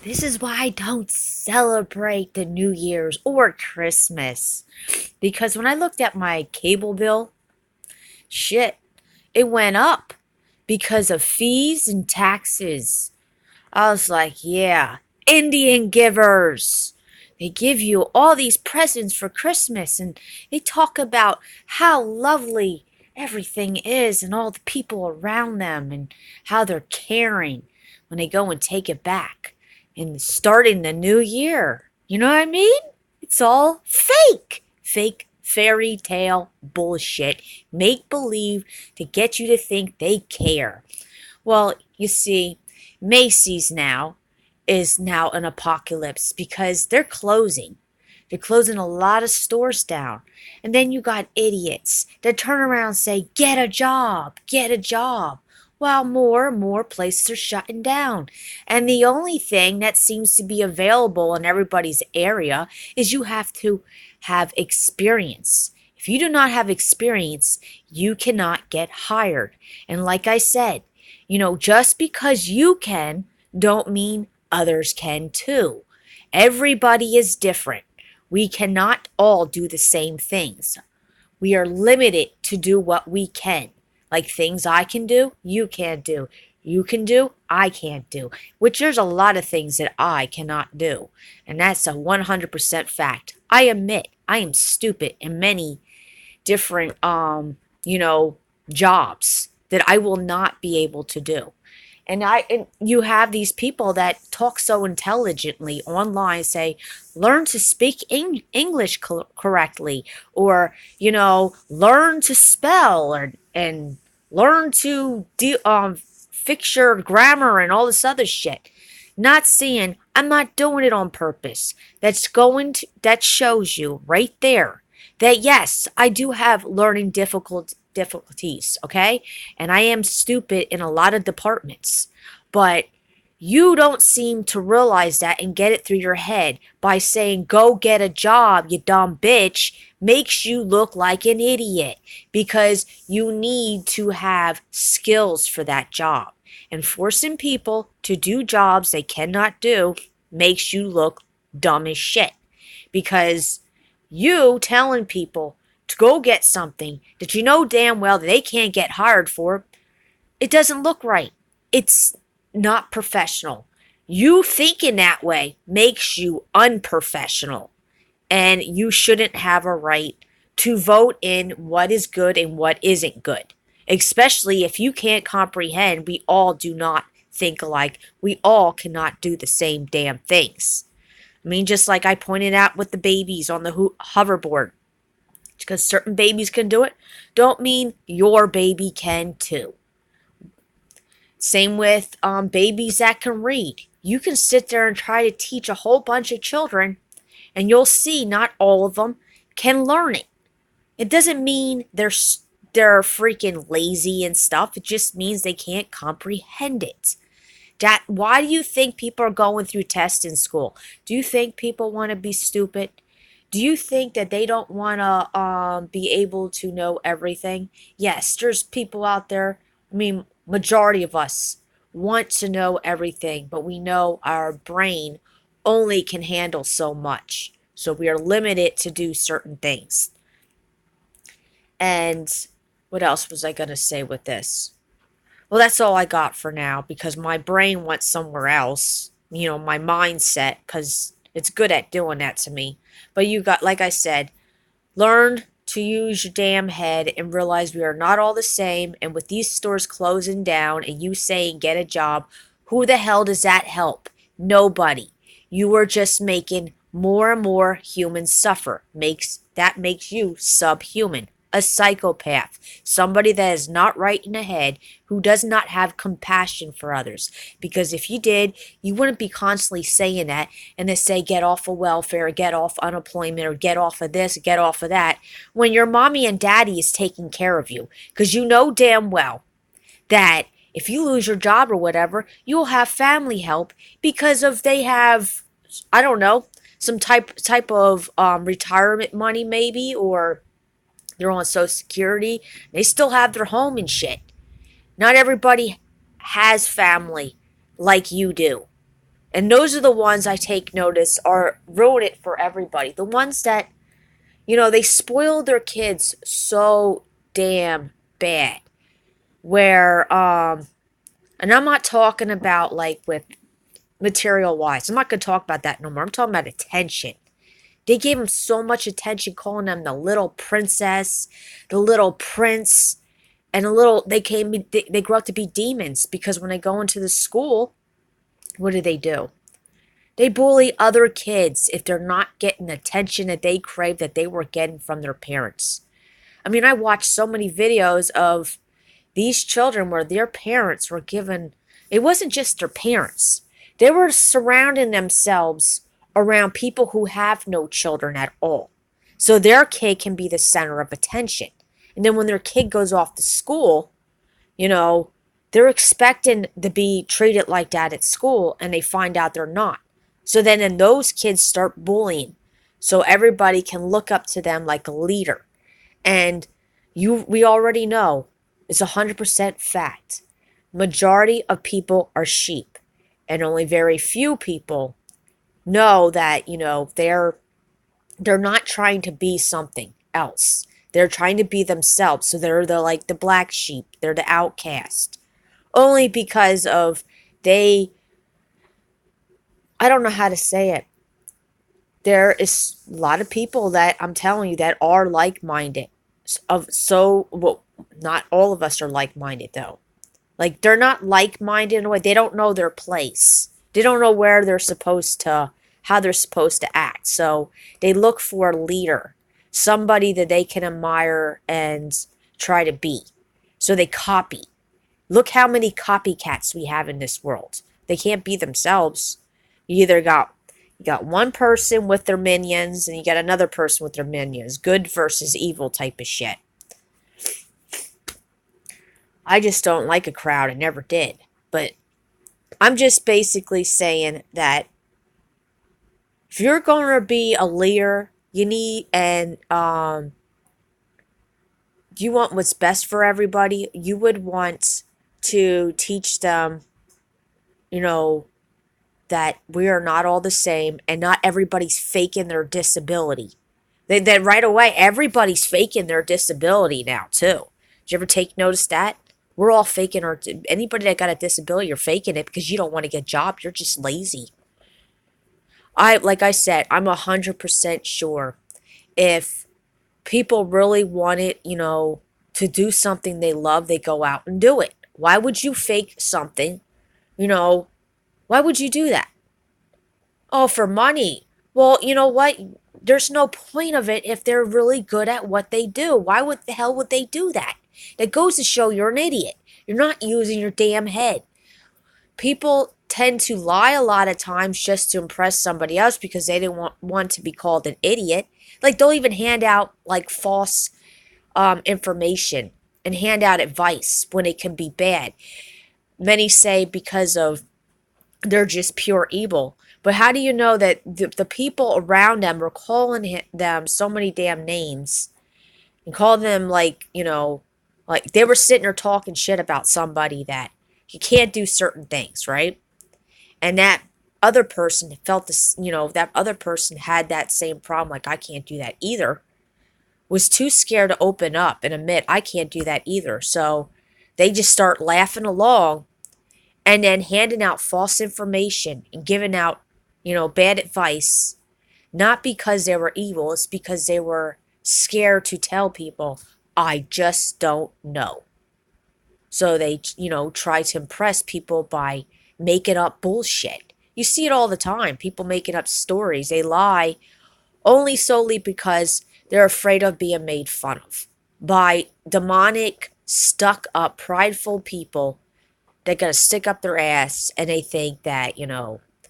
This is why I don't celebrate the New Year's or Christmas. Because when I looked at my cable bill, shit, it went up because of fees and taxes. I was like, yeah, Indian givers. They give you all these presents for Christmas and they talk about how lovely everything is and all the people around them and how they're caring when they go and take it back and starting the new year. You know what I mean? It's all fake. Fake fairy tale bullshit. Make believe to get you to think they care. Well, you see, Macy's is now an apocalypse because they're closing. They're closing a lot of stores down. And then you got idiots that turn around and say, get a job, get a job. While more and more places are shutting down. And the only thing that seems to be available in everybody's area is you have to have experience. If you do not have experience, you cannot get hired. And like I said, just because you can, don't mean others can too. Everybody is different. We cannot all do the same things. We are limited to do what we can. Like things I can do, you can't do. You can do, I can't do. Which there's a lot of things that I cannot do. And that's a 100% fact. I admit I am stupid in many different jobs that I will not be able to do. And you have these people that talk so intelligently online say, learn to speak English correctly, or, learn to spell, and learn to fix your grammar and all this other shit. Not seeing, I'm not doing it on purpose. That shows you right there that yes, I do have learning difficulties, okay? And I am stupid in a lot of departments. But you don't seem to realize that and get it through your head by saying, go get a job, you dumb bitch, makes you look like an idiot because you need to have skills for that job. And forcing people to do jobs they cannot do makes you look dumb as shit because you telling people to go get something that you know damn well that they can't get hired for, it doesn't look right. It's not professional. You thinking that way makes you unprofessional, and you shouldn't have a right to vote in what is good and what isn't good. Especially if you can't comprehend, we all do not think alike. We all cannot do the same damn things. I mean, just like I pointed out with the babies on the hoverboard. Because certain babies can do it, don't mean your baby can too. Same with babies that can read. You can sit there and try to teach a whole bunch of children, and you'll see not all of them can learn it. It doesn't mean they're freaking lazy and stuff. It just means they can't comprehend it. Why do you think people are going through tests in school? Do you think people want to be stupid? Do you think that they don't want to be able to know everything? Yes, there's people out there. I mean, majority of us want to know everything, but we know our brain only can handle so much. So we are limited to do certain things. And what else was I going to say with this? Well, that's all I got for now because my brain went somewhere else. My mindset, because it's good at doing that to me. But you got, like I said, learn to use your damn head and realize we are not all the same. And with these stores closing down and you saying get a job, who the hell does that help? Nobody. You are just making more and more humans suffer. That makes you subhuman. A psychopath, somebody that is not right in the head, who does not have compassion for others. Because if you did, you wouldn't be constantly saying that and they say get off of welfare, or get off unemployment, or get off of this, get off of that, when your mommy and daddy is taking care of you. Because you know damn well that if you lose your job or whatever, you'll have family help because of they have, I don't know, some type of retirement money maybe, or they're on Social Security. They still have their home and shit. Not everybody has family like you do. And those are the ones I take notice are ruin it for everybody. The ones that, they spoil their kids so damn bad. Where, and I'm not talking about like with material wise. I'm not going to talk about that no more. I'm talking about attention. They gave him so much attention, calling them the little princess, the little prince, and they grow up to be demons because when they go into the school, what do? They bully other kids if they're not getting the attention that they crave that they were getting from their parents. I mean, I watched so many videos of these children where their parents were given, it wasn't just their parents, they were surrounding themselves around people who have no children at all. So their kid can be the center of attention. And then when their kid goes off to school, you know, they're expecting to be treated like that at school and they find out they're not. So then those kids start bullying. So everybody can look up to them like a leader. And we already know it's 100% fact. Majority of people are sheep and only very few people know that, they're not trying to be something else. They're trying to be themselves. So they're the black sheep. They're the outcast. Only because of they I don't know how to say it. There is a lot of people that I'm telling you that are like-minded. Well, not all of us are like-minded though. Like they're not like-minded in a way. They don't know their place. They don't know how they're supposed to act. So they look for a leader, somebody that they can admire and try to be. So they copy. Look how many copycats we have in this world. They can't be themselves. You got one person with their minions and you got another person with their minions. Good versus evil type of shit. I just don't like a crowd. I never did. But I'm just basically saying that if you're going to be a leader, you need you want what's best for everybody. You would want to teach them, that we are not all the same and not everybody's faking their disability. That right away, everybody's faking their disability now too. Did you ever take notice that? We're all faking anybody that got a disability, you're faking it because you don't want to get a job. You're just lazy. Like I said, I'm 100% sure if people really wanted, to do something they love, they go out and do it. Why would you fake something? Why would you do that? Oh, for money. Well, you know what? There's no point of it if they're really good at what they do. Why would the hell would they do that? That goes to show you're an idiot. You're not using your damn head. People tend to lie a lot of times just to impress somebody else because they didn't want to be called an idiot. Like they'll even hand out like false information and hand out advice when it can be bad. Many say because of they're just pure evil. But how do you know that the people around them were calling them so many damn names and calling them like they were sitting there talking shit about somebody that you can't do certain things, right? And that other person felt this, that other person had that same problem, like I can't do that either, was too scared to open up and admit I can't do that either. So they just start laughing along and then handing out false information and giving out, bad advice, not because they were evil, it's because they were scared to tell people, I just don't know. So they, try to impress people by making up bullshit. You see it all the time. People making up stories. They lie only solely because they're afraid of being made fun of by demonic, stuck up, prideful people that gotta stick up their ass and they think that,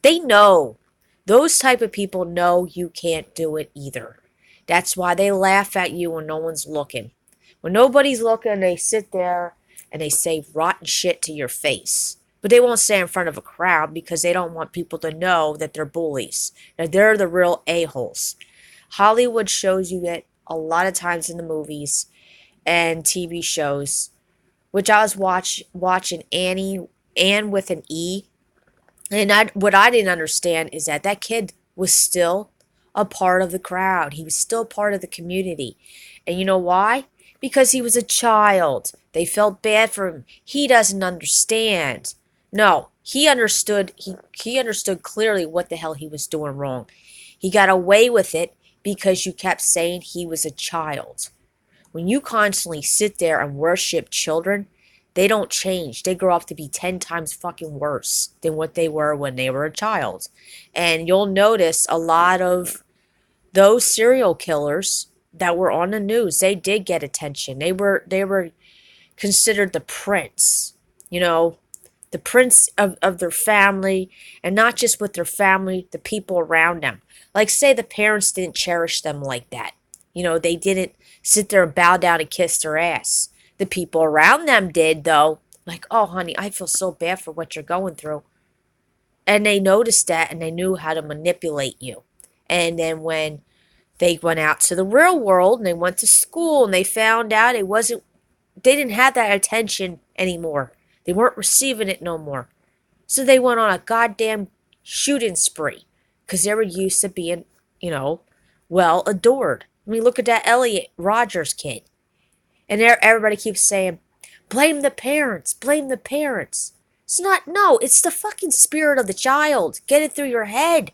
they know. Those type of people know you can't do it either. That's why they laugh at you when no one's looking. When nobody's looking, they sit there and they say rotten shit to your face. But they won't say in front of a crowd because they don't want people to know that they're bullies. That they're the real a-holes. Hollywood shows you it a lot of times in the movies and TV shows, which I was watching Anne with an E. And what I didn't understand is that that kid was still a part of the crowd. He was still part of the community. And you know why? Because he was a child. They felt bad for him. He doesn't understand. No, he understood. He understood clearly what the hell he was doing wrong. He got away with it because you kept saying he was a child. When you constantly sit there and worship children, they don't change. They grow up to be 10 times fucking worse than what they were when they were a child. And you'll notice a lot of those serial killers that were on the news, they did get attention. They were considered the prince, you know, the prince of their family, and not just with their family, the people around them. Like, say the parents didn't cherish them like that. You know, they didn't sit there and bow down and kiss their ass. The people around them did, though. Like, oh, honey, I feel so bad for what you're going through. And they noticed that and they knew how to manipulate you. And then when they went out to the real world and they went to school and they found out they didn't have that attention anymore. They weren't receiving it no more. So they went on a goddamn shooting spree because they were used to being, you know, well adored. I mean, look at that Elliot Rogers kid. And everybody keeps saying, blame the parents, blame the parents. It's not, no, it's the fucking spirit of the child. Get it through your head.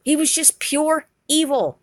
He was just pure evil.